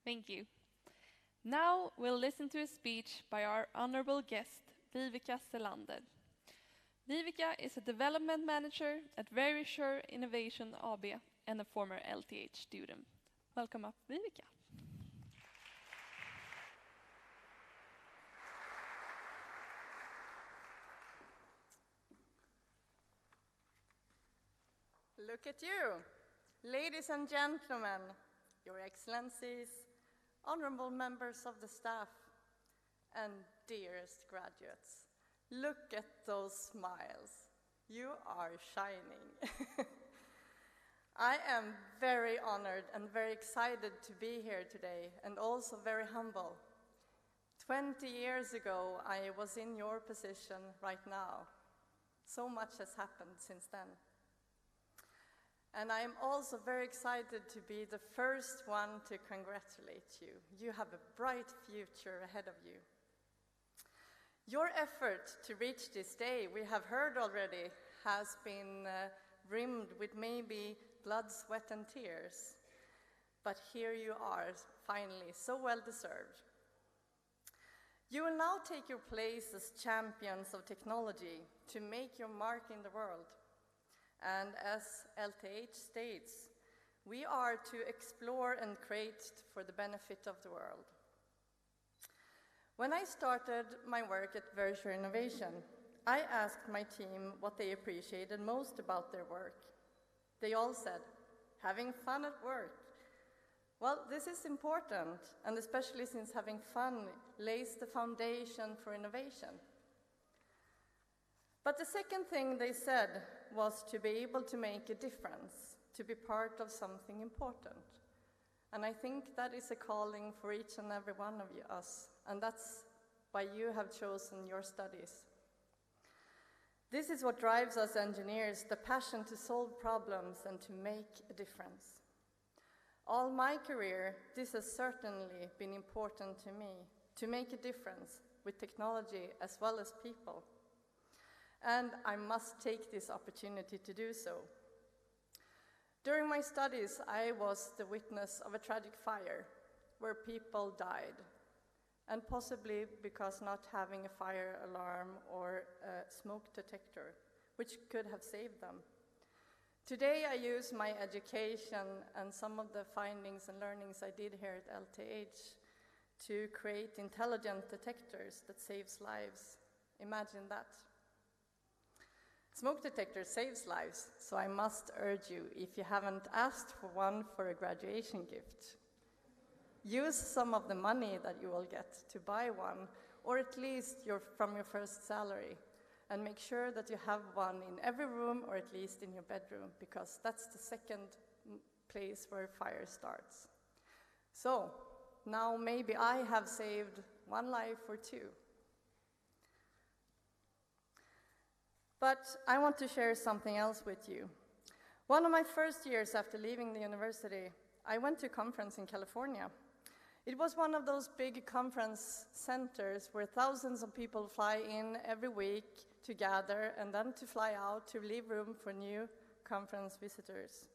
Speaker 1: Thank you. Now we'll listen to a speech by our honorable guest, Vivica Selander. Vivica is a development manager at Very Sure Innovation AB and a former LTH student. Welcome up, Vivica.
Speaker 3: Look at you, ladies and gentlemen, Your Excellencies, honorable members of the staff, and dearest graduates. Look at those smiles. You are shining. I am very honored and very excited to be here today, and also very humble. 20 years ago, I was in your position right now. So much has happened since then.
Speaker 6: And I'm also very excited to be the first one to congratulate you. You have a bright future ahead of you. Your effort to reach this day, we have heard already, has been rimmed with maybe blood, sweat, and tears. But here you are, finally, so well deserved. You will now take your place as champions of technology to make your mark in the world. And as LTH states, we are to explore and create for the benefit of the world. When I started my work at Virtual Innovation, I asked my team what they appreciated most about their work. They all said, having fun at work. Well, this is important, and especially since having fun lays the foundation for innovation. But the second thing they said was to be able to make a difference, to be part of something important. And I think that is a calling for each and every one of us, and that's why you have chosen your studies. This is what drives us engineers, the passion to solve problems and to make a difference. All my career, this has certainly been important to me, to make a difference with technology as well as people. And I must take this opportunity to do so. During my studies, I was the witness of a tragic fire where people died, and possibly because not having a fire alarm or a smoke detector, which could have saved them. Today, I use my education and some of the findings and learnings I did here at LTH to create intelligent detectors that saves lives. Imagine that. Smoke detector saves lives, so I must urge you, if you haven't asked for one for a graduation gift, use some of the money that you will get to buy one, or at least from your first salary, and make sure that you have one in every room, or at least in your bedroom, because that's the second place where fire starts. So, now maybe I have saved one life or two. But I want to share something else with you. One of my first years after leaving the university, I went to a conference in California. It was one of those big conference centers where thousands of people fly in every week to gather and then to fly out to leave room for new conference visitors.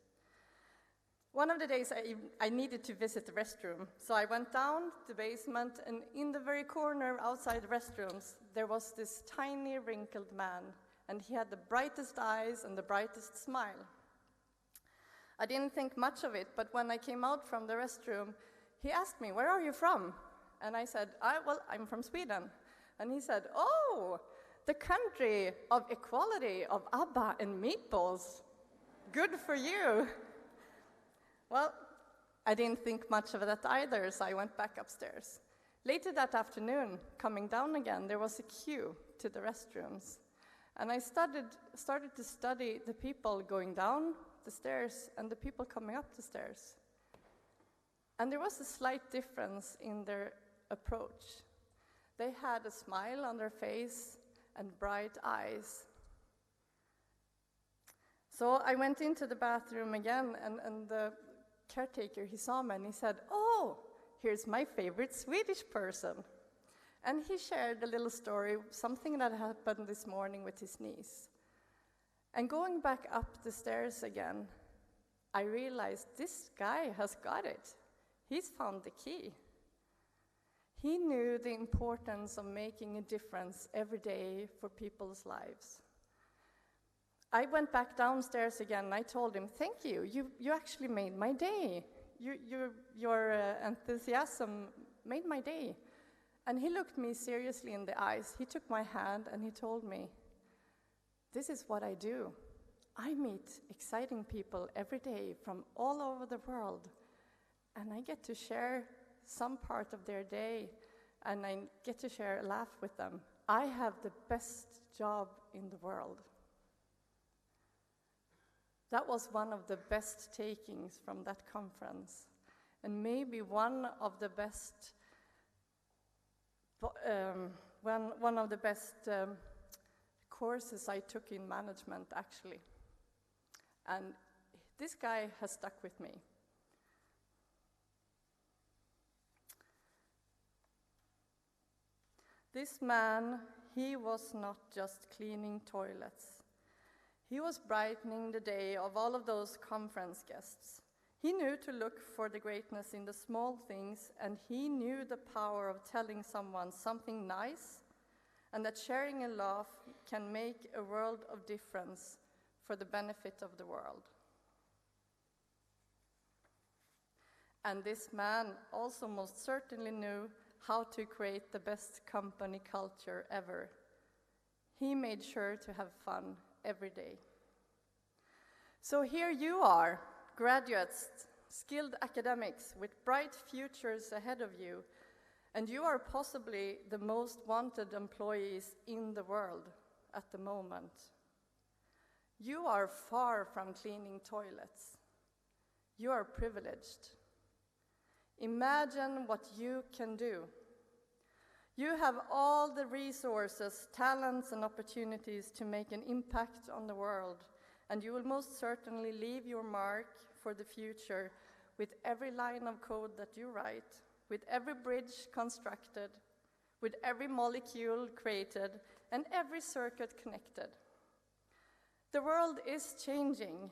Speaker 6: One of the days I needed to visit the restroom, so I went down the basement, and in the very corner outside the restrooms, there was this tiny wrinkled man, and he had the brightest eyes and the brightest smile. I didn't think much of it, but when I came out from the restroom, he asked me, "Where are you from?" And I said, well, I'm from Sweden. And he said, "Oh, the country of equality, of ABBA and meatballs. Good for you." Well, I didn't think much of that either, so I went back upstairs. Later that afternoon, coming down again, there was a queue to the restrooms. And I started to study the people going down the stairs and the people coming up the stairs. And there was a slight difference in their approach. They had a smile on their face and bright eyes. So I went into the bathroom again, and the caretaker, he saw me and he said, "Oh, here's my favorite Swedish person." And he shared a little story, something that happened this morning with his niece. And going back up the stairs again, I realized this guy has got it. He's found the key. He knew the importance of making a difference every day for people's lives. I went back downstairs again and I told him, "Thank you, you actually made my day. Your enthusiasm made my day." And he looked me seriously in the eyes. He took my hand and he told me, "This is what I do. I meet exciting people every day from all over the world, and I get to share some part of their day, and I get to share a laugh with them. I have the best job in the world." That was one of the best takings from that conference, and maybe one of the best courses I took in management, actually. And This guy has stuck with me. This man, he was not just cleaning toilets. He was brightening the day of all of those conference guests. He knew to look for the greatness in the small things, and he knew the power of telling someone something nice, and that sharing a laugh can make a world of difference for the benefit of the world. And this man also most certainly knew how to create the best company culture ever. He made sure to have fun every day. So here you are, graduates, skilled academics with bright futures ahead of you, and you are possibly the most wanted employees in the world at the moment. You are far from cleaning toilets. You are privileged. Imagine what you can do. You have all the resources, talents, and opportunities to make an impact on the world, and you will most certainly leave your mark for the future with every line of code that you write, with every bridge constructed, with every molecule created, and every circuit connected. The world is changing.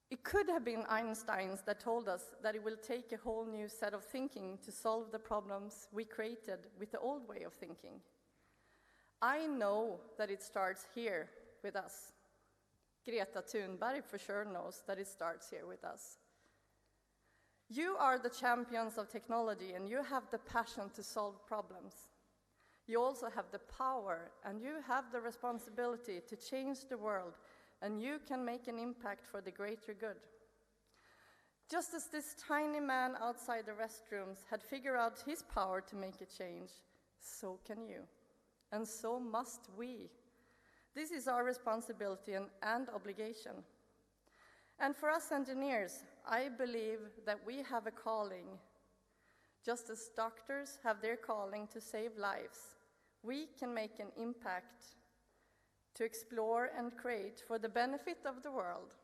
Speaker 6: It could have been Einstein's that told us that it will take a whole new set of thinking to solve the problems we created with the old way of thinking. I know that it starts here with us. Greta Thunberg for sure knows that it starts here with us. You are the champions of technology, and you have the passion to solve problems. You also have the power, and you have the responsibility to change the world, and you can make an impact for the greater good. Just as this tiny man outside the restrooms had figured out his power to make a change, so can you, and so must we. This is our responsibility and obligation. And for us engineers, I believe that we have a calling. Just as doctors have their calling to save lives, we can make an impact to explore and create for the benefit of the world.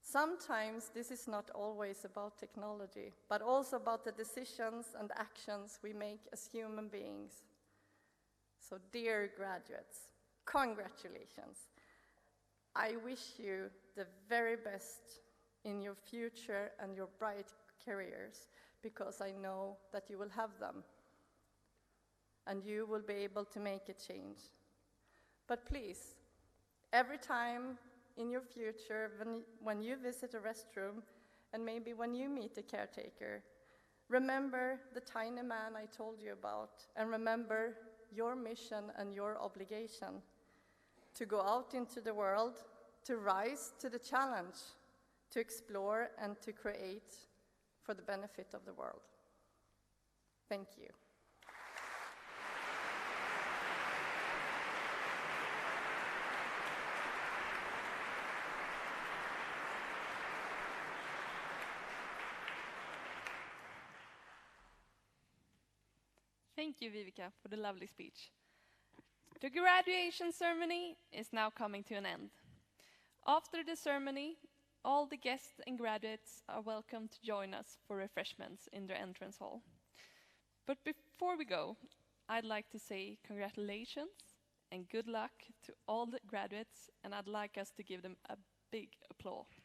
Speaker 6: Sometimes this is not always about technology, but also about the decisions and actions we make as human beings. So dear graduates, congratulations. I wish you the very best in your future and your bright careers, because I know that you will have them, and you will be able to make a change. But please, every time in your future, when you visit a restroom, and maybe when you meet a caretaker, remember the tiny man I told you about, and remember your mission and your obligation to go out into the world, to rise to the challenge, to explore and to create for the benefit of the world. Thank you.
Speaker 1: Thank you, Vivica, for the lovely speech. The graduation ceremony is now coming to an end. After the ceremony, all the guests and graduates are welcome to join us for refreshments in the entrance hall. But before we go, I'd like to say congratulations and good luck to all the graduates, and I'd like us to give them a big applause.